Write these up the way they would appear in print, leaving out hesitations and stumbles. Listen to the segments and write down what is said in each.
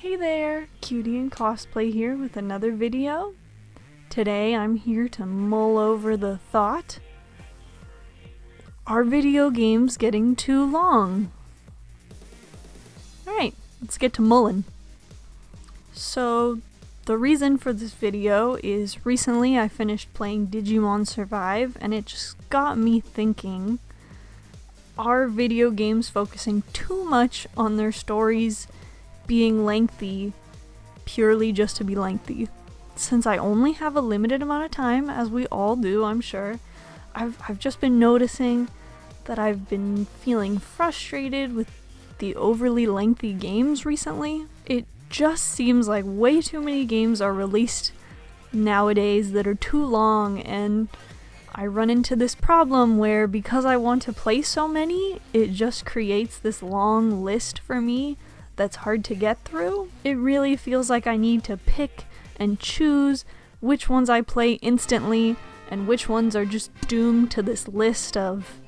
Hey there, Cutie and Cosplay here with another video. Today I'm here to mull over the thought, are video games getting too long? Alright, let's get to mulling. So the reason for this video is recently I finished playing Digimon Survive and it just got me thinking, are video games focusing too much on their stories being lengthy purely just to be lengthy? Since I only have a limited amount of time, as we all do, I'm sure, I've just been noticing that I've been feeling frustrated with the overly lengthy games recently. It just seems like way too many games are released nowadays that are too long, and I run into this problem where because I want to play so many, it just creates this long list for me that's hard to get through. It really feels like I need to pick and choose which ones I play instantly and which ones are just doomed to this list of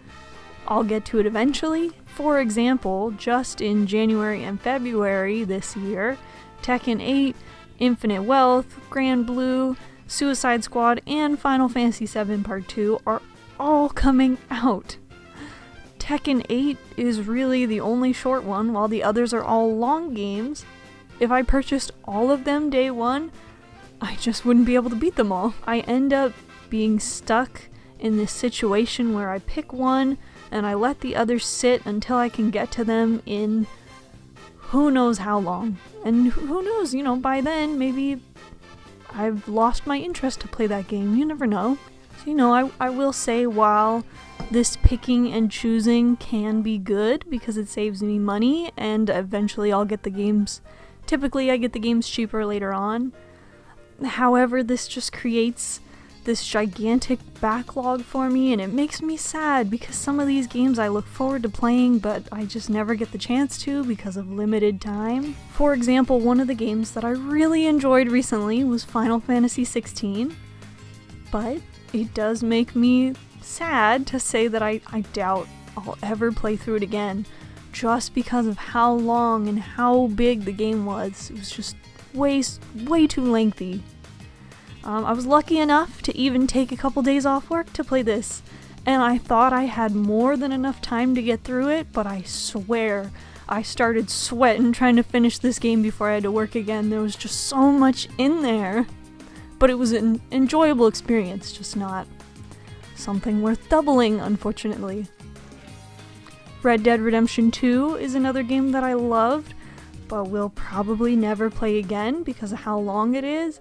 I'll get to it eventually. For example, just in January and February this year, Tekken 8, Infinite Wealth, Grand Blue, Suicide Squad, and Final Fantasy VII Part 2 are all coming out. Tekken 8 is really the only short one, while the others are all long games. If I purchased all of them day one, I just wouldn't be able to beat them all. I end up being stuck in this situation where I pick one and I let the others sit until I can get to them in who knows how long. And who knows, by then maybe I've lost my interest to play that game. You never know. So, I will say, while this picking and choosing can be good because it saves me money and eventually I'll get the games. Typically I get the games cheaper later on. However, this just creates this gigantic backlog for me, and it makes me sad because some of these games I look forward to playing but I just never get the chance to because of limited time. For example, one of the games that I really enjoyed recently was Final Fantasy XVI, but it does make me sad to say that I doubt I'll ever play through it again just because of how long and how big the game was. It was just way too lengthy. I was lucky enough to even take a couple days off work to play this, and I thought I had more than enough time to get through it, but I swear I started sweating trying to finish this game before I had to work again. There was just so much in there. But it was an enjoyable experience, just not something worth doubling, unfortunately. Red Dead Redemption 2 is another game that I loved, but will probably never play again because of how long it is,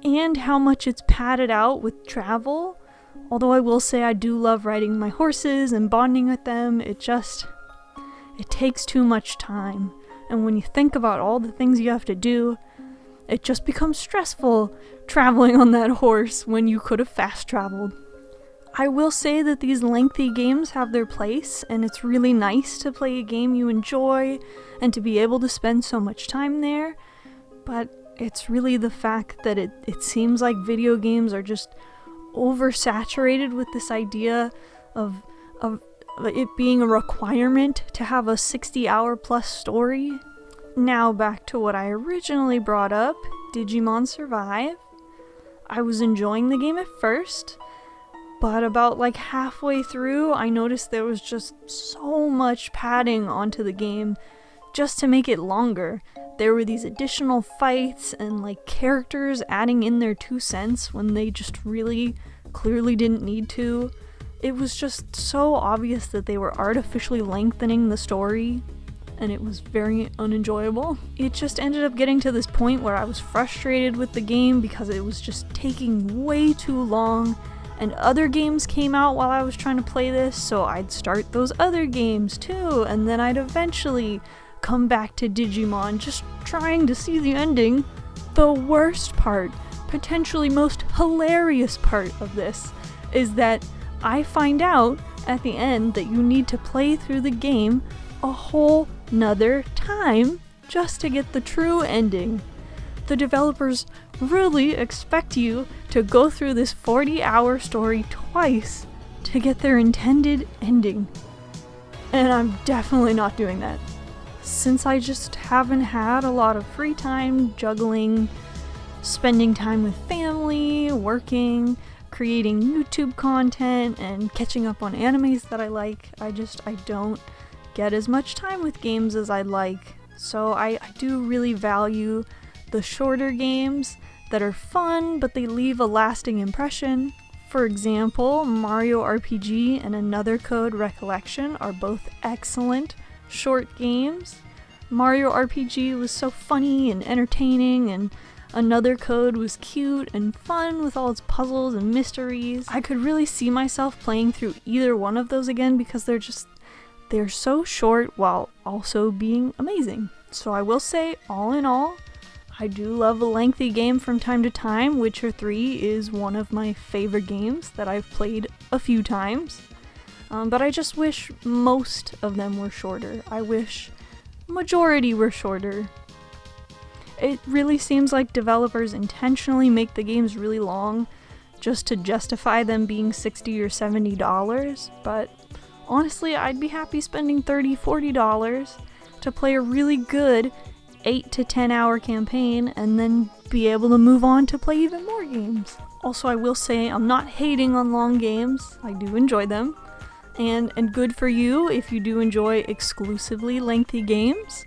and how much it's padded out with travel. Although I will say I do love riding my horses and bonding with them, it takes too much time. And when you think about all the things you have to do, it just becomes stressful traveling on that horse when you could have fast traveled. I will say that these lengthy games have their place, and it's really nice to play a game you enjoy and to be able to spend so much time there, but it's really the fact that it seems like video games are just oversaturated with this idea of it being a requirement to have a 60-hour plus story. Now back to what I originally brought up, Digimon Survive. I was enjoying the game at first, but about halfway through I noticed there was just so much padding onto the game just to make it longer. There were these additional fights and characters adding in their 2 cents when they just really clearly didn't need to. It was just so obvious that they were artificially lengthening the story, and it was very unenjoyable. It just ended up getting to this point where I was frustrated with the game because it was just taking way too long, and other games came out while I was trying to play this, so I'd start those other games too, and then I'd eventually come back to Digimon just trying to see the ending. The worst part, potentially most hilarious part of this, is that I find out at the end that you need to play through the game a whole nother time just to get the true ending. The developers really expect you to go through this 40-hour story twice to get their intended ending. And I'm definitely not doing that. since I just haven't had a lot of free time juggling spending time with family, working, creating YouTube content, and catching up on animes that I like, I don't get as much time with games as I'd like. So I do really value the shorter games that are fun, but they leave a lasting impression. For example, Mario RPG and Another Code Recollection are both excellent short games. Mario RPG was so funny and entertaining, and Another Code was cute and fun with all its puzzles and mysteries. I could really see myself playing through either one of those again because they're so short while also being amazing. So I will say, all in all, I do love a lengthy game from time to time. Witcher 3 is one of my favorite games that I've played a few times. But I just wish most of them were shorter. I wish majority were shorter. It really seems like developers intentionally make the games really long just to justify them being $60 or $70, but honestly, I'd be happy spending $30, $40 to play a really good 8 to 10 hour campaign and then be able to move on to play even more games. Also, I will say I'm not hating on long games. I do enjoy them. And good for you if you do enjoy exclusively lengthy games.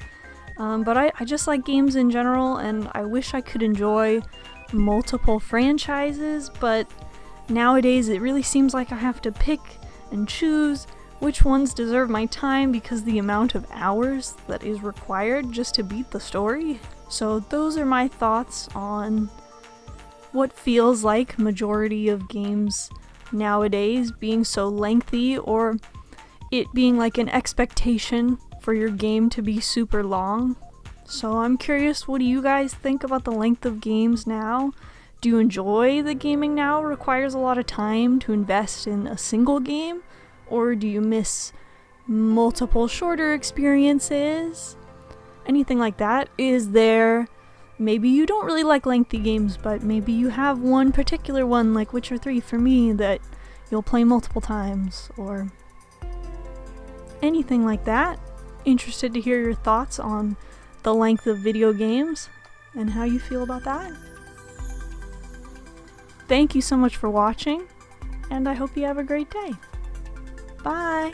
But I just like games in general, and I wish I could enjoy multiple franchises, but nowadays it really seems like I have to pick and choose which ones deserve my time because the amount of hours that is required just to beat the story. So those are my thoughts on what feels like majority of games nowadays being so lengthy, or it being like an expectation for your game to be super long. So I'm curious, what do you guys think about the length of games now? Do you enjoy that gaming now requires a lot of time to invest in a single game? Or do you miss multiple shorter experiences? Anything like that? Is there, maybe you don't really like lengthy games, but maybe you have one particular one like Witcher 3 for me that you'll play multiple times, or anything like that. Interested to hear your thoughts on the length of video games and how you feel about that. Thank you so much for watching, and I hope you have a great day. Bye!